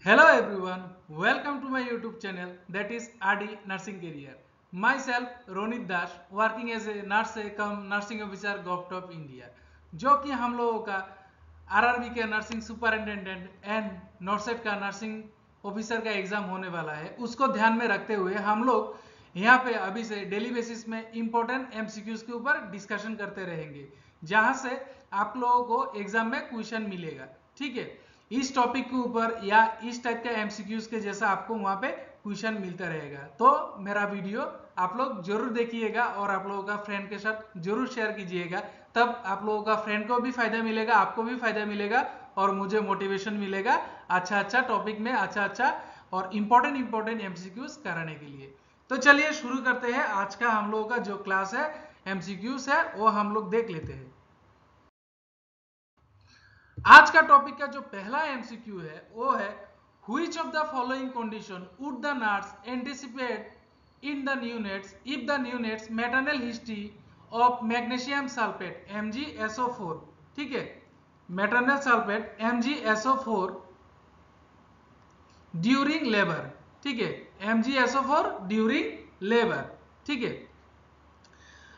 Hello everyone, welcome to my YouTube channel that is RD Nursing Career. Myself Ronit Das, working as a nurse cum nursing officer GovTop India, जो कि हम लोगों का RRB के nursing superintendent and नॉर्सेट का nursing officer का exam होने वाला है, उसको ध्यान में रखते हुए हम लोग यहाँ पे अभी से डेली बेसिस में इंपॉर्टेंट एमसीक्यूज के ऊपर डिस्कशन करते रहेंगे, जहां से आप लोगों को एग्जाम में क्वेश्चन मिलेगा। ठीक है, इस टॉपिक के ऊपर या इस टाइप के एमसीक्यूज के जैसा आपको वहां पे क्वेश्चन मिलता रहेगा। तो मेरा वीडियो आप लोग जरूर देखिएगा और आप लोगों का फ्रेंड के साथ जरूर शेयर कीजिएगा, तब आप लोगों का फ्रेंड को भी फायदा मिलेगा, आपको भी फायदा मिलेगा और मुझे मोटिवेशन मिलेगा अच्छा टॉपिक में अच्छा और इंपॉर्टेंट एमसीक्यूज कराने के लिए। तो चलिए शुरू करते हैं। आज का हम लोगों का जो क्लास है एमसीक्यूज है वो हम लोग देख लेते हैं। आज का टॉपिक का जो पहला एमसीक्यू है वो है which of the following condition would the nurse anticipate in the neonates if the neonates maternal history of magnesium sulphate MgSO4। ठीक है, maternal sulphate MgSO4 during labour. ठीक है, MgSO4 ड्यूरिंग लेबर। ठीक है,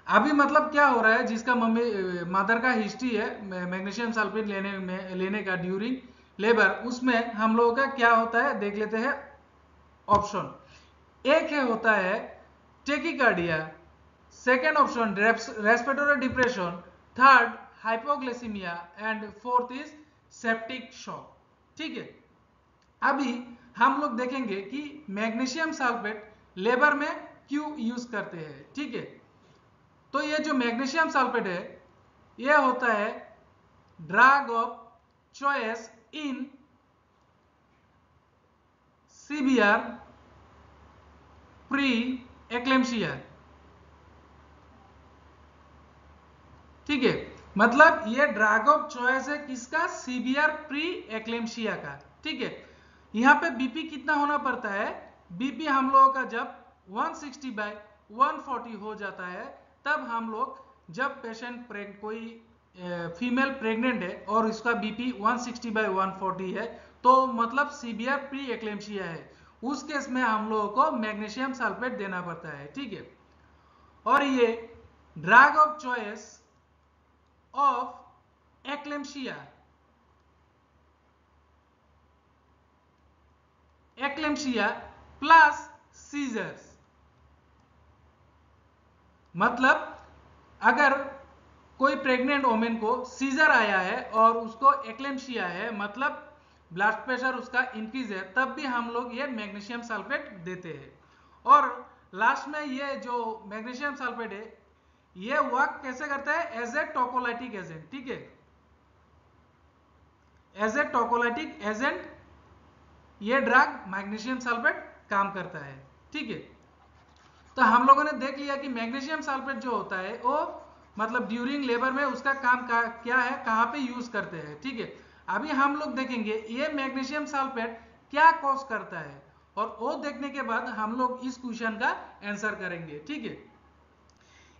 अभी मतलब क्या हो रहा है, जिसका मदर का हिस्ट्री है मैग्नीशियम सल्फेट लेने का ड्यूरिंग लेबर, उसमें हम लोगों का क्या होता है देख लेते हैं। ऑप्शन एक है होता है tachycardia, second option respiratory depression, third hypoglycaemia and fourth is septic shock. ठीक है, अभी हम लोग देखेंगे कि मैग्नीशियम सल्फेट लेबर में क्यों यूज करते हैं। ठीक है, तो ये जो मैग्नीशियम सल्फेट है ये होता है drug of choice in severe pre eclampsia. ठीक है, मतलब ये ड्रग ऑफ चॉइस है किसका, सीवियर प्री एक्लेम्शिया का। ठीक है, यहाँ पे बीपी कितना होना पड़ता है, बीपी हम लोगों का जब 160/140 हो जाता है, तब हम लोग जब पेशेंट कोई फीमेल प्रेग्नेंट है और उसका बीपी 160/140 है, तो मतलब सीवियर प्री एक्लेम्शिया है, उस केस में हम लोगों को मैग्नीशियम सल्फेट देना पड़ता है। ठीक है, और ये drug of choice of eclampsia plus seizures. मतलब अगर कोई प्रेग्नेंट वोमेन को सीजर आया है और उसको एक्लेम्शिया है, मतलब ब्लड प्रेशर उसका इंक्रीज है, तब भी हम लोग ये मैग्नीशियम सल्फेट देते हैं। और लास्ट में ये जो मैग्नीशियम सल्फेट है ये वर्क कैसे करता है, एज ए टोकोलाइटिक एजेंट। ठीक है, एज ए टोकोलाइटिक एजेंट ये ड्रग मैग्नीशियम सल्फेट काम करता है। ठीक है, तो हम लोगों ने देख लिया कि मैग्नीशियम सल्फेट जो होता है वो मतलब ड्यूरिंग लेबर में उसका काम क्या है, कहाँ पे यूज करते हैं। ठीक है, अभी हम लोग देखेंगे ये मैग्नीशियम सल्फेट क्या कॉज करता है, और वो देखने के बाद हम लोग इस क्वेश्चन का आंसर करेंगे। ठीक है,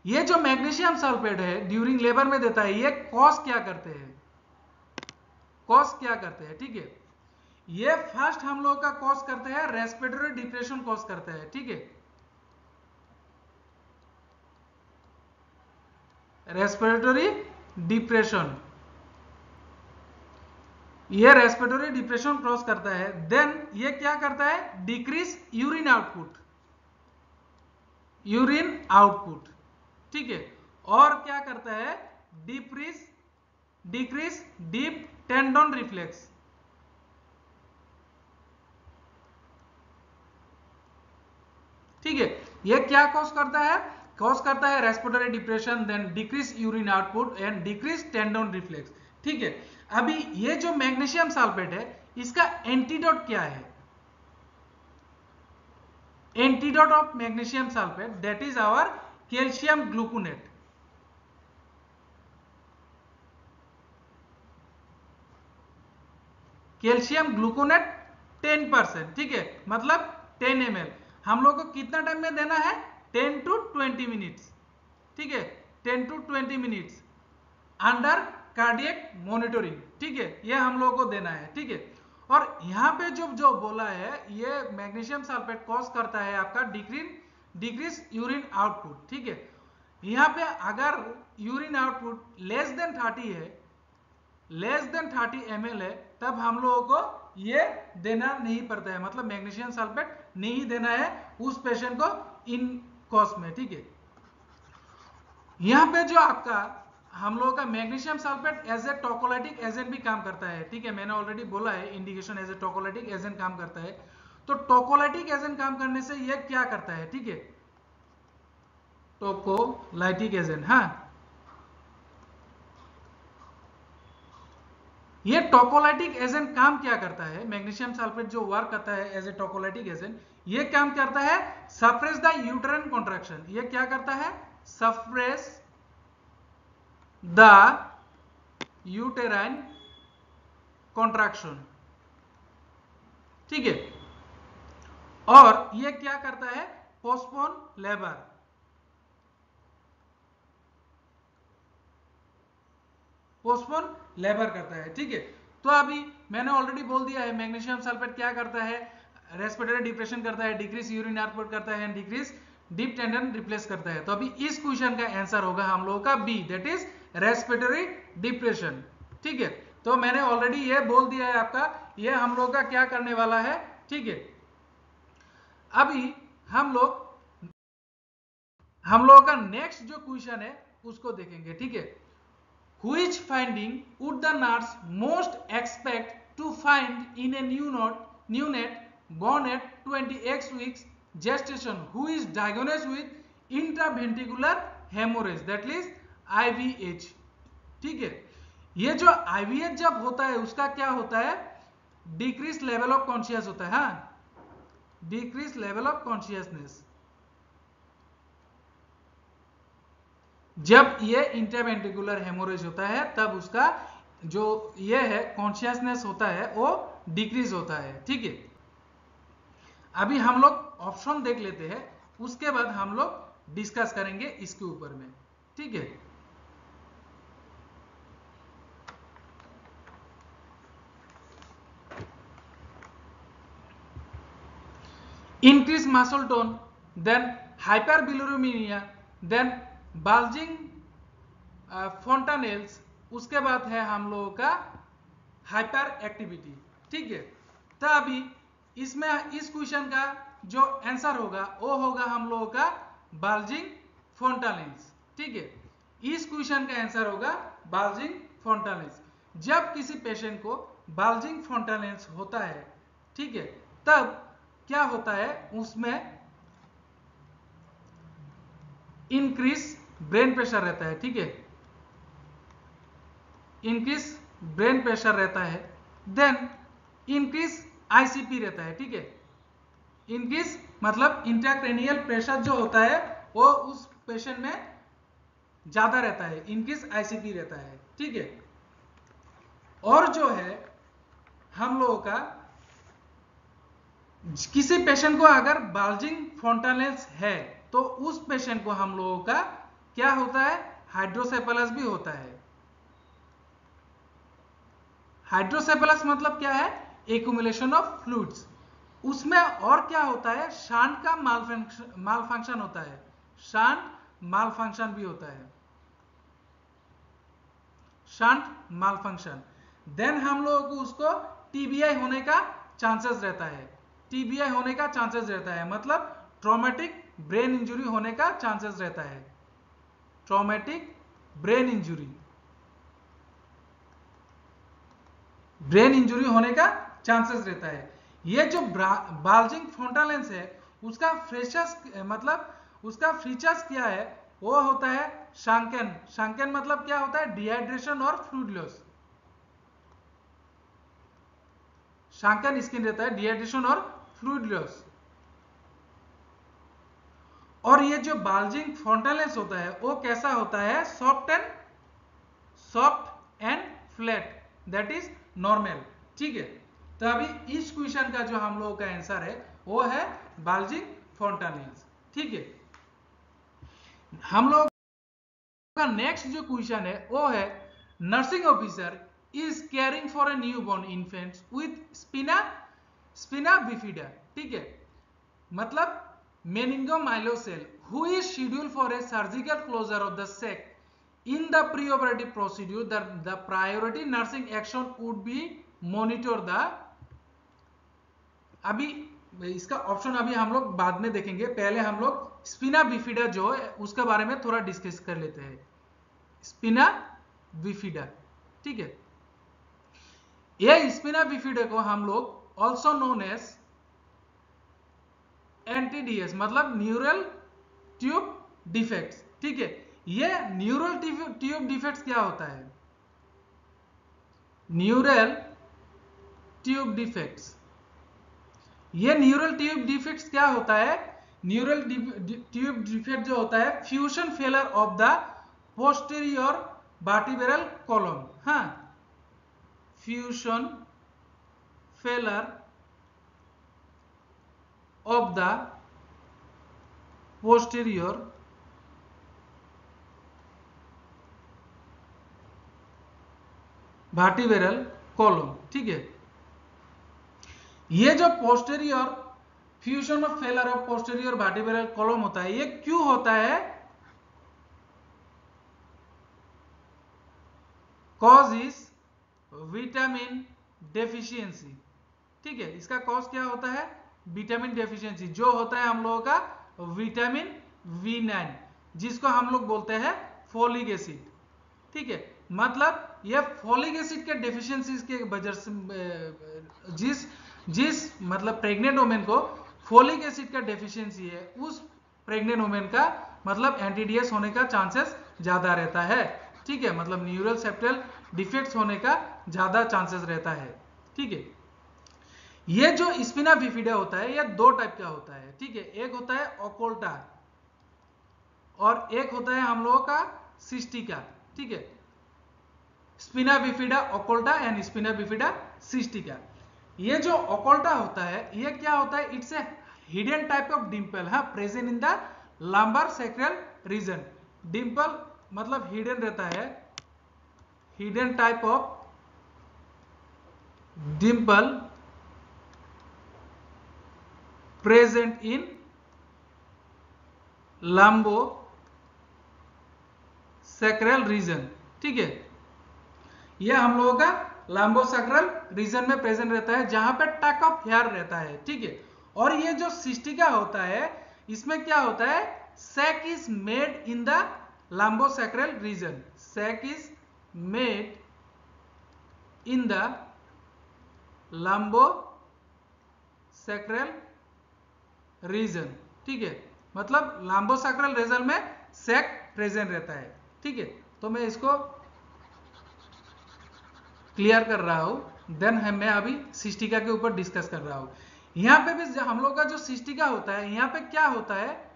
ये जो मैग्नीशियम सल्फेट है ड्यूरिंग लेबर में देता है, ये कॉज क्या करते हैं, ठीक है, ये फर्स्ट हम लोग का कॉज करते हैं रेस्पिरेटरी डिप्रेशन कॉज करता है। ठीक है, रेस्पिरेटरी डिप्रेशन, ये रेस्पिरेटरी डिप्रेशन क्रॉस करता है। देन ये क्या करता है, डिक्रीज यूरिन आउटपुट। ठीक है, और क्या करता है, डिक्रीज डीप टेंडन रिफ्लेक्स। ठीक है, ये क्या कॉज करता है, respiratory depression, then decrease urine output and decrease tendon reflex. ठीक है, अभी ये जो मैग्नीशियम सल्फेट है इसका एंटीडोट क्या है, antidote of magnesium sulphate that is our calcium gluconate. Calcium gluconate 10%। ठीक है, मतलब 10 ml हम लोग को कितना टाइम में देना है, 10 to 20 मिनट्स। ठीक है, 10 to 20 minutes under cardiac monitoring. ठीक है, ये हम लोग को देना है। ठीक है, और यहाँ पे जो बोला है ये मैग्नीशियम सल्फेट कॉज करता है आपका डिक्रीज यूरिन आउटपुट, ठीक है। यहाँ पे अगर urine output less than 30 ml है तब हम लोगों को ये देना नहीं पड़ता है, मतलब मैग्नीशियम सल्फेट नहीं देना है उस पेशेंट को इन कोर्स में, ठीक है। यहाँ पे जो आपका हम लोगों का magnesium sulphate as a tocolytic agent भी काम करता है, ठीक है। मैंने ऑलरेडी बोला है indication as a tocolytic agent काम करता है। तो टोकोलाइटिक एजेंट काम करने से ये क्या करता है, ठीक है, टोकोलाइटिक एजेंट, हाँ, ये टोकोलाइटिक एजेंट काम क्या करता है, मैग्नीशियम सल्फेट जो वर्क करता है एज ए टोकोलाइटिक एजेंट, ये काम करता है सप्रेस द यूटेराइन कॉन्ट्रैक्शन। ये क्या करता है, सप्रेस द यूटेराइन कॉन्ट्रैक्शन, ठीक है। और ये क्या करता है, पोस्टपोन लेबर, पोस्टपोन लेबर करता है, ठीक है। तो अभी मैंने ऑलरेडी बोल दिया है मैग्नीशियम सल्फेट क्या करता है, रेस्पिरेटरी डिप्रेशन करता है, डिक्रीज यूरिन आउटपुट करता है, डिक्रीज डीप टेंडन रिप्लेस करता है। तो अभी इस क्वेश्चन का आंसर होगा हम लोगों का B, that is respiratory depression, ठीक है। तो मैंने ऑलरेडी ये बोल दिया है आपका, ये हम लोग का क्या करने वाला है, ठीक है। अभी हम लोगों का नेक्स्ट जो क्वेश्चन है उसको देखेंगे, ठीक है। Which finding would the nurse most expect to find in a neonate born at 20x weeks gestation who is diagnosed with intraventricular hemorrhage, that is IVH, ठीक है। ये जो IVH जब होता है उसका क्या होता है, डिक्रीज लेवल ऑफ कॉन्शियस होता है, हाँ, डिक्रीज लेवल ऑफ कॉन्शियसनेस। जब ये इंट्रावेंट्रिकुलर हेमोरेज होता है तब उसका जो ये है कॉन्शियसनेस होता है वो डिक्रीज होता है, ठीक है। अभी हम लोग ऑप्शन देख लेते हैं, उसके बाद हम लोग डिस्कस करेंगे इसके ऊपर में, ठीक है। Increase muscle tone, then hyperbilirubinaemia, then bulging fontanelles, उसके बाद है हम लोगों का हाइपर एक्टिविटी, ठीक है। तो अभी इसमें इस क्वेश्चन का जो आंसर होगा वो होगा हम लोगों का बाल्जिंग फोंटानेल्स, ठीक है। इस क्वेश्चन का आंसर होगा बाल्जिंग फोंटानेल्स। जब किसी पेशेंट को बाल्जिंग फोंटानेल्स होता है, ठीक है, तब क्या होता है, उसमें इंक्रीज ब्रेन प्रेशर रहता है, ठीक है, इंक्रीज ब्रेन प्रेशर रहता है, देन इंक्रीज आईसीपी रहता है, ठीक है। इंक्रीज मतलब इंट्राक्रेनियल प्रेशर जो होता है वो उस पेशेंट में ज्यादा रहता है, इंक्रीज आईसीपी रहता है, ठीक है। और जो है हम लोगों का किसी पेशेंट को अगर बाल्जिंग फोंटानेल्स है तो उस पेशेंट को हम लोगों का क्या होता है, हाइड्रोसेफेलस भी होता है। हाइड्रोसेफेलस मतलब क्या है, एक्यूमुलेशन ऑफ फ्लूइड्स। उसमें और क्या होता है, शांट का मालफंक्शन होता है, शांट मालफंक्शन भी होता है, शांट मालफंक्शन। देन हम लोगों को उसको टीबीआई होने का चांसेस रहता है, टीबीआई होने का चांसेस रहता है, मतलब ट्रॉमेटिक ब्रेन इंजरी होने का चांसेस रहता है, traumatic brain injury, brain injury होने का चांसेस रहता है। ये जो बाल्जिंग फोंटानेल्स है उसका फीचर्स मतलब उसका फीचर्स क्या है, वो होता है शांकन। शांकन मतलब क्या होता है, डिहाइड्रेशन और फ्लूइड लॉस। शांकन स्किन रहता है, डिहाइड्रेशन और फ्लूइड लॉस। और ये जो बाल्जिंग फोंटानेल्स होता है वो कैसा होता है, soft and flat, that is normal, ठीक है। तो अभी इस क्वेश्चन का जो हम लोगों का आंसर है वो है बाल्जिंग फोंटानेल्स, ठीक है। हम लोग का नेक्स्ट जो क्वेश्चन है वो है nursing officer is caring for a newborn infant with spina bifida, ठीक है, मतलब meningomyelocele who is scheduled for a surgical closure of the sac in the preoperative procedure, the priority nursing action would be monitor the, अभी इसका option अभी हम लोग बाद में देखेंगे, पहले हम लोग स्पिना बिफिडा जो है उसके बारे में थोड़ा डिस्कस कर लेते हैं। स्पिना बिफिडा, ठीक है, ये स्पिना बिफिडा को हम लोग ऑल्सो नोन एज एनटीडीएस मतलब न्यूरल ट्यूब डिफेक्ट्स, ठीक है। ये न्यूरल ट्यूब डिफेक्ट्स क्या होता है? न्यूरल ट्यूब डिफेक्ट्स, ये न्यूरल ट्यूब डिफेक्ट्स क्या होता है? न्यूरल ट्यूब डिफेक्ट जो होता है fusion failure of the posterior vertebral column, हाँ, fusion failure of the posterior vertebral column, ठीक है। ये जो posterior fusion of failure of posterior vertebral column होता है, ये क्यों होता है? कॉज इज विटामिन डेफिशिएंसी, ठीक है। इसका कॉज क्या होता है? विटामिन डेफिशिएंसी, जो होता है हम लोगों का विटामिन V9, जिसको हम लोग बोलते हैं फोलिक एसिड, ठीक है। मतलब ये फोलिक एसिड के डेफिशिएंसी के वजह से जिस मतलब प्रेग्नेंट वुमेन को फोलिक एसिड का डेफिशिएंसी है, उस प्रेग्नेंट वुमेन का मतलब एनटीडीएस होने का चांसेस ज्यादा रहता है, ठीक है, मतलब न्यूरल सेप्टल डिफेक्ट्स होने का ज्यादा चांसेस रहता है, ठीक है। ये जो स्पिना बिफिडा होता है ये दो टाइप का होता है, ठीक है, एक होता है ओकोल्टा और एक होता है हम लोगों का सिस्टिका, ठीक है। Spina bifida occulta and spina bifida cystica. ये जो ओकोल्टा होता है ये क्या होता है? It's a hidden type of dimple, हाँ, present in the lumbar sacral region. Dimple मतलब हिडन रहता है, hidden type of dimple present in lumbo sacral reason, ठीक है। यह हम लोगों का लंबोसैक्रल रीजन में प्रेजेंट रहता है, जहां पे टक ऑफ हेयर रहता है, ठीक है। और ये जो सिस्टिका होता है इसमें क्या होता है? Sac is made in the lumbosacral region, sac is made in the lumbosacral region, ठीक है। मतलब लंबोसैक्रल रीजन में सैक प्रेजेंट रहता है, ठीक है। तो मैं इसको क्लियर कर रहा हूं, देन मैं अभी सिस्टिका के ऊपर डिस्कस कर रहा हूं। यहां पे भी हम लोग का जो सिस्टिका होता है, यहां पे क्या होता है?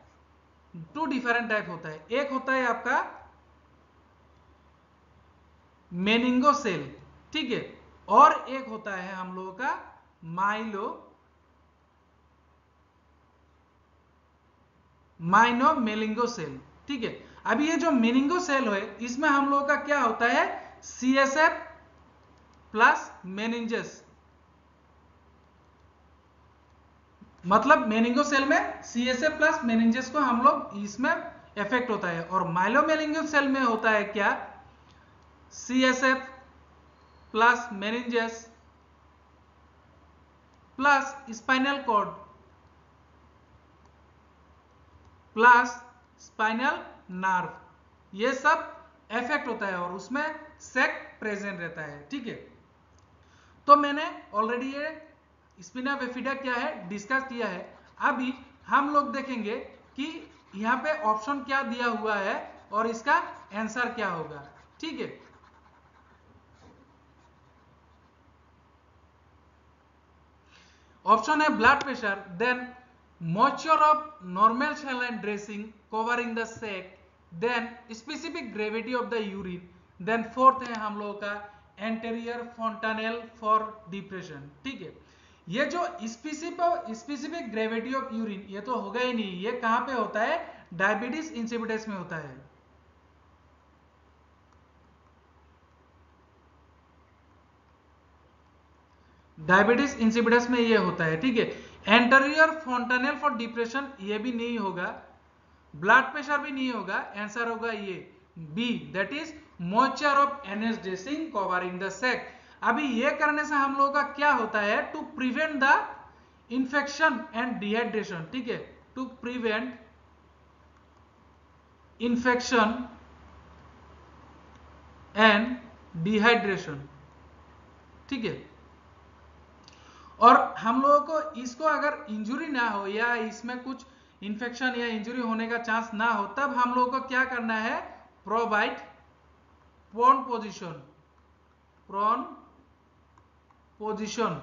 टू डिफरेंट टाइप होता है। एक होता है आपका मेनिंगोसेल, ठीक है, और एक होता है हम लोगों का माइनोमेलिंगोसेल, ठीक है। अभी ये जो मेनिंगोसेल है इसमें हम लोगों का क्या होता है? CSF प्लस मेनिंजस, मतलब मेनिंगोसेल में CSF प्लस मेनिंजस को हम लोग इसमें इफेक्ट होता है, और माइलोमेलिंगोसेल में होता है क्या? CSF plus meninges plus spinal cord plus spinal nerve, ये सब इफेक्ट होता है और उसमें सैक प्रेजेंट रहता है, ठीक है। तो मैंने ऑलरेडी ये स्पिना बिफिडा क्या है डिस्कस किया है। अभी हम लोग देखेंगे कि यहाँ पे ऑप्शन क्या दिया हुआ है और इसका आंसर क्या होगा, ठीक है। ऑप्शन है blood pressure, then moisture of normal saline dressing covering the sac, then specific gravity of the urine, then fourth है हम लोगों का एंटेरियर फॉन्टानेल फॉर डिप्रेशन, ठीक है। ये जो स्पेसिफिक ग्रेविटी ऑफ यूरिन ये तो होगा ही नहीं, ये कहां पे होता है? डायबिटीज इंसिपिडस में होता है। डायबिटीज इंसिपिडस में ये होता है, ठीक है। एंटीरियर फोंटानेल फॉर डिप्रेशन, ये भी नहीं होगा। ब्लड प्रेशर भी नहीं होगा, आंसर होगा ये B, that is moisture of NS dressing covering the sac. अभी ये करने से हम लोगों का क्या होता है, to prevent the infection and dehydration, ठीक है, to prevent infection and dehydration, ठीक है। और हम लोगों को इसको अगर इंजुरी ना हो या इसमें कुछ इंफेक्शन या इंजुरी होने का चांस ना हो, तब हम लोगों को क्या करना है, provide prone position, prone position,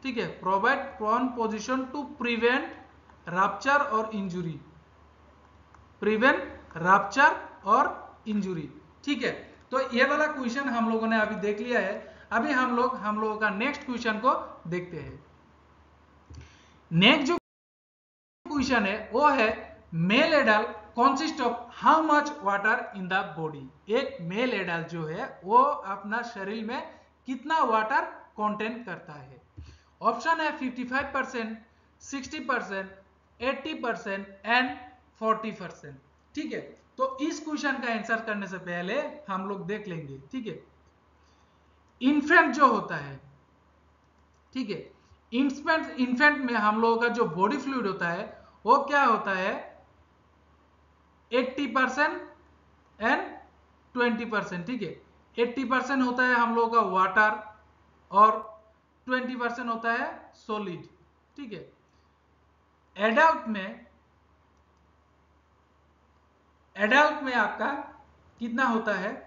ठीक है, provide prone position to prevent rupture और इंजुरी, प्रिवेंट रप्चर और इंजुरी, ठीक है। तो ये वाला क्वेश्चन हम लोगों ने अभी देख लिया है। अभी हम लोगों का नेक्स्ट क्वेश्चन को देखते हैं। नेक्स्ट जो क्वेश्चन है वो है male adult consist of how much water in the body. एक मेल एडल्ट जो है वो अपना शरीर में कितना वाटर कंटेन करता है। ऑप्शन है 55%, 60%, 80% एंड 40%, ठीक है। तो इस क्वेश्चन का आंसर करने से पहले हम लोग देख लेंगे, ठीक है, इन्फेंट जो होता है, ठीक है, इन्फेंट में हम लोगों का जो बॉडी फ्लूइड होता है वो क्या होता है, 80% एंड 20%, ठीक है। 80% होता है हम लोगों का वाटर और 20% होता है सॉलिड, ठीक है। एडल्ट में आपका कितना होता है,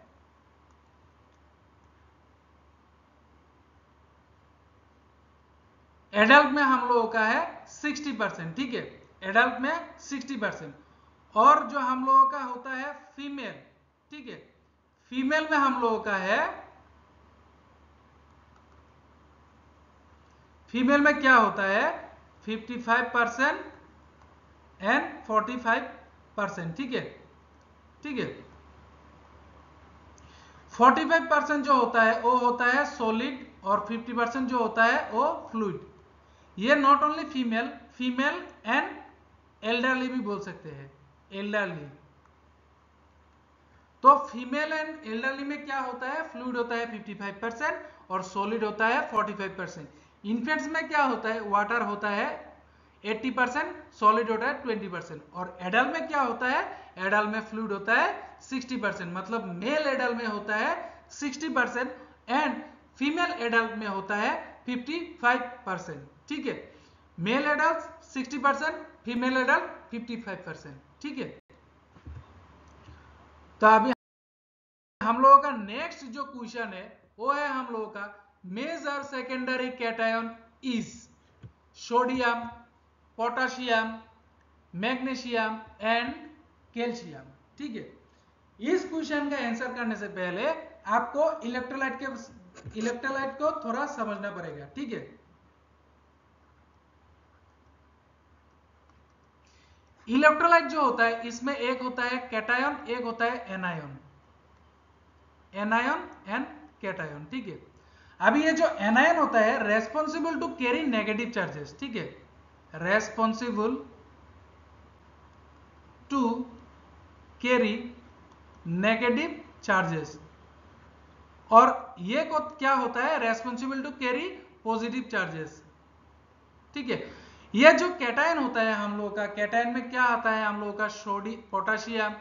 एडल्ट में हम लोगों का है 60%, ठीक है, एडल्ट में 60%। और जो हम लोगों का होता है फीमेल, ठीक है, फीमेल में हम लोगों का है, फीमेल में क्या होता है 55% एंड 45%, ठीक है, ठीक है। 45% जो होता है वो होता है सॉलिड और 50% जो होता है वो फ्लूइड। ये not only female and elderly भी बोल सकते हैं, एल्डरली। तो फीमेल एंड एल्डरली में क्या होता है, फ्लूइड होता है 55% और सॉलिड होता है 45%। इन्फेंट्स में क्या होता है, वाटर होता है 80%, सॉलिड होता है 20%। और एडल्ट में क्या होता है, एडल्ट में फ्लूइड होता है 60%, मतलब मेल एडल्ट में होता है 60% एंड फीमेल एडल्ट में होता है 55%, ठीक है। मेल एडल्ट 60%, फीमेल एडल्ट 55%, ठीक है। तो अभी हम लोगों का नेक्स्ट जो क्वेश्चन है वो है हम लोगों का major secondary cation is sodium, potassium, magnesium and calcium, ठीक है। इस क्वेश्चन का आंसर करने से पहले आपको इलेक्ट्रोलाइट को थोड़ा समझना पड़ेगा, ठीक है। इलेक्ट्रोलाइट जो होता है इसमें एक होता है कैटायन, एक होता है एनायन, एनायन एंड कैटायन, ठीक है। अभी ये जो एनायन होता है responsible to carry negative charges, ठीक है, responsible to carry negative charges. और ये को क्या होता है, responsible to carry positive charges, ठीक है। ये जो कैटायन होता है हम लोगों का, कैटायन में क्या आता है हम लोगों का, पोटाशियम,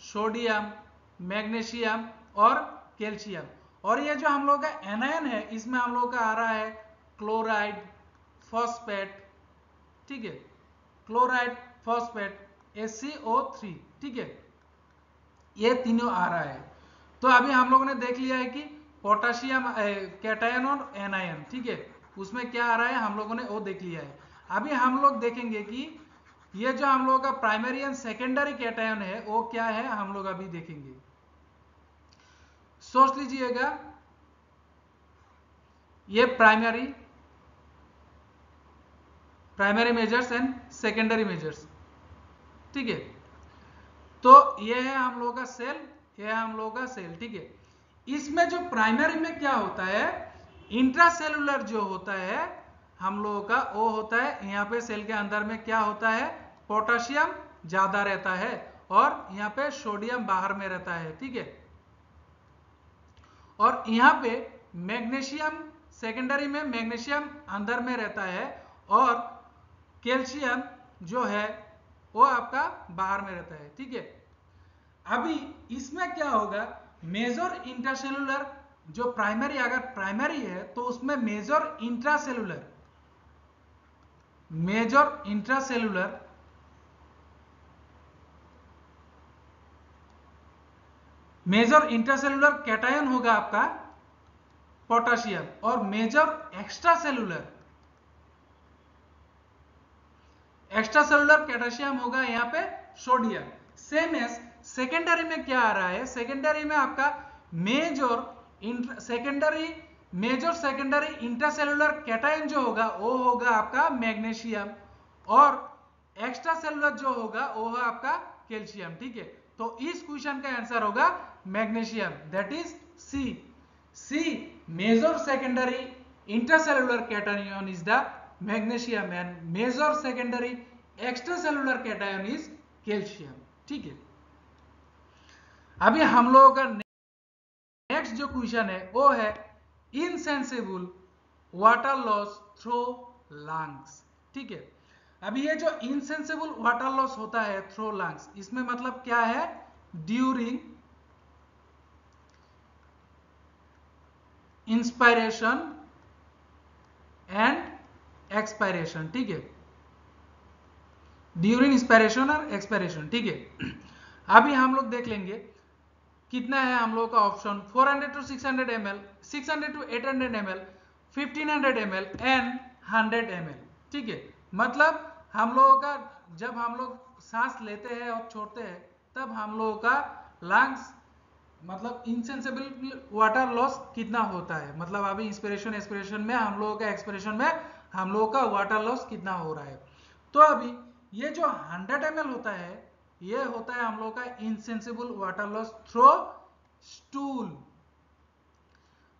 सोडियम, मैग्नीशियम और कैल्शियम। और ये जो हम लोगों का एनायन है इसमें हम लोगों का आ रहा है क्लोराइड, फॉस्फेट, ठीक है, क्लोराइड, फॉस्फेट, SiO3, ठीक है, ये तीनों आ रहा है। तो अभी हम लोगों ने देख लिया है कि पोटाशियम कैटायन और एनायन, ठीक है, उसमें क्या आ रहा है हम लोगों ने वो देख लिया है। अभी हम लोग देखेंगे कि ये जो हम लोगों का प्राइमरी एंड सेकेंडरी कैटायन है वो क्या है, हम लोग अभी देखेंगे। सोच लीजिएगा, ये primary measures and secondary measures, ठीक है। तो ये है हम लोगों का सेल, ये है हम लोगों का सेल, ठीक है। इसमें जो प्राइमरी में क्या होता है, इंट्रासेलुलर जो होता है हम लोगों का वो होता है, यहाँ पे सेल के अंदर में क्या होता है, पोटेशियम ज्यादा रहता है और यहाँ पे सोडियम बाहर में रहता है, ठीक है। और यहाँ पे मैग्नीशियम सेकेंडरी में मैग्नीशियम अंदर में रहता है और कैल्शियम जो है वो आपका बाहर में रहता है, ठीक है। अभी इसमें क्या होगा, मेजर इंट्रासेलुलर जो प्राइमरी, अगर प्राइमरी है तो उसमें मेजर इंट्रासेलुलर कैटायन होगा आपका पोटेशियम और मेजर एक्स्ट्रासेलुलर कैल्शियम होगा यहाँ पे सोडियम। सेम एज सेकेंडरी में क्या आ रहा है, सेकेंडरी में आपका मेजर सेकेंडरी इंट्रासेलुलर कैटायन जो होगा वो होगा आपका मैग्नीशियम और एक्स्ट्रासेलुलर जो होगा वो है आपका कैल्शियम, ठीक है। तो इस क्वेश्चन का आंसर होगा magnesium, that is C major secondary intracellular cation is the magnesium and major secondary extracellular cation is calcium, ठीक है। अभी हम लोगों का नेक्स्ट जो क्वेश्चन है वो है insensible water loss through lungs, ठीक है। अभी ये जो इनसेंसिबल वाटर लॉस होता है थ्रू लंग्स, इसमें मतलब क्या है, ड्यूरिंग इंस्पायरेशन एंड एक्सपायरेशन, ठीक है, ड्यूरिंग इंस्पायरेशन और एक्सपायरेशन, ठीक है। अभी हम लोग देख लेंगे कितना है हम लोगों का option, 400 to 600 ml, 600 to 800 ml, 1500 ml and 100 ml, ठीक है। मतलब हम लोगों का जब हम लोग सांस लेते हैं और छोड़ते हैं तब हम लोगों का लंग्स मतलब इनसेंसिबल वाटर लॉस कितना होता है, मतलब अभी इंस्पिरेशन एक्सपिरेशन में हम लोगों का एक्सपिरेशन में हम लोगों का वाटर लॉस कितना हो रहा है। तो अभी ये जो 100 ml होता है ये होता है हम लोग का insensible water loss through stool.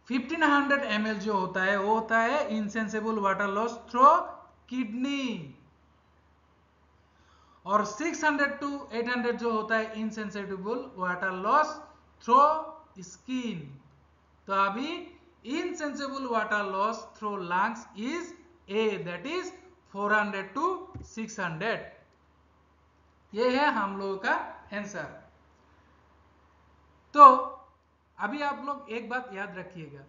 1500 ml जो होता है वो होता है insensible water loss through kidney और 600 to 800 जो होता है insensible water loss through skin. तो अभी insensible water loss through lungs is a, that is 400 to 600। ये है हम लोगों का आंसर। तो अभी आप लोग एक बात याद रखिएगा,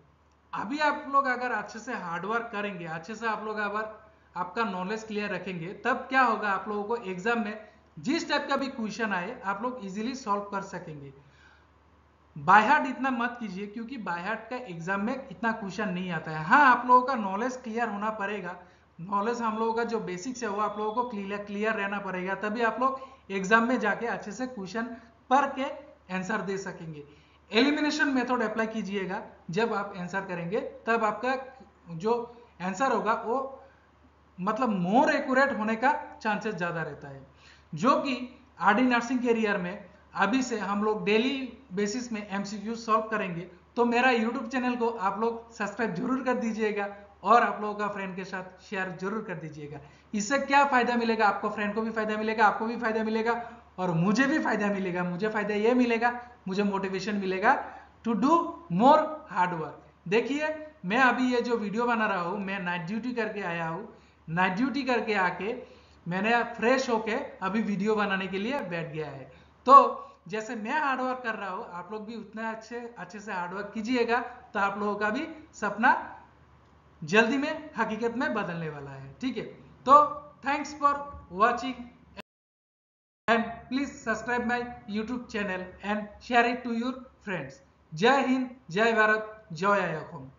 अभी आप लोग अगर अच्छे से हार्डवर्क करेंगे, अच्छे से आप लोग अगर आपका नॉलेज क्लियर रखेंगे, तब क्या होगा, आप लोगों को एग्जाम में जिस टाइप का भी क्वेश्चन आए आप लोग इजीली सॉल्व कर सकेंगे। बाय हार्ट इतना मत कीजिए क्योंकि बाय हार्ट का एग्जाम में इतना क्वेश्चन नहीं आता है। हाँ, आप लोगों का नॉलेज क्लियर होना पड़ेगा, नॉलेज हम लोगों का जो बेसिक्स है वो आप लोगों को क्लियर रहना पड़ेगा, तभी आप लोग एग्जाम में जाके अच्छे से क्वेश्चन पढ़ के आंसर दे सकेंगे। एलिमिनेशन मेथड अप्लाई कीजिएगा, जब आप आंसर करेंगे तब आपका जो आंसर होगा वो मतलब मोर एक्यूरेट होने का चांसेस ज्यादा रहता है, जो कि आरडी नर्सिंग कैरियर में अभी से हम लोग डेली बेसिस में एमसीक्यू सॉल्व करेंगे। तो मेरा यूट्यूब चैनल को आप लोग सब्सक्राइब जरूर कर दीजिएगा और आप लोगों का फ्रेंड के साथ शेयर जरूर कर दीजिएगा। इससे क्या फायदा मिलेगा, आपको फ्रेंड को भी फायदा मिलेगा, आपको भी फायदा मिलेगा और मुझे भी फायदा मिलेगा। मुझे फायदा ये मिलेगा, मुझे मोटिवेशन मिलेगा to do more hard work. देखिए मैं अभी ये जो वीडियो बना रहा हूँ, मैं नाइट ड्यूटी करके आया हूँ, नाइट ड्यूटी करके आके मैंने फ्रेश होके अभी वीडियो बनाने के लिए बैठ गया है। तो जैसे मैं हार्डवर्क कर रहा हूँ आप लोग भी उतना अच्छे से हार्डवर्क कीजिएगा, तो आप लोगों का भी सपना जल्दी में हकीकत में बदलने वाला है, ठीक है। तो thanks for watching and please subscribe my YouTube channel and share it to your friends. जय हिंद, जय भारत, जय अखम।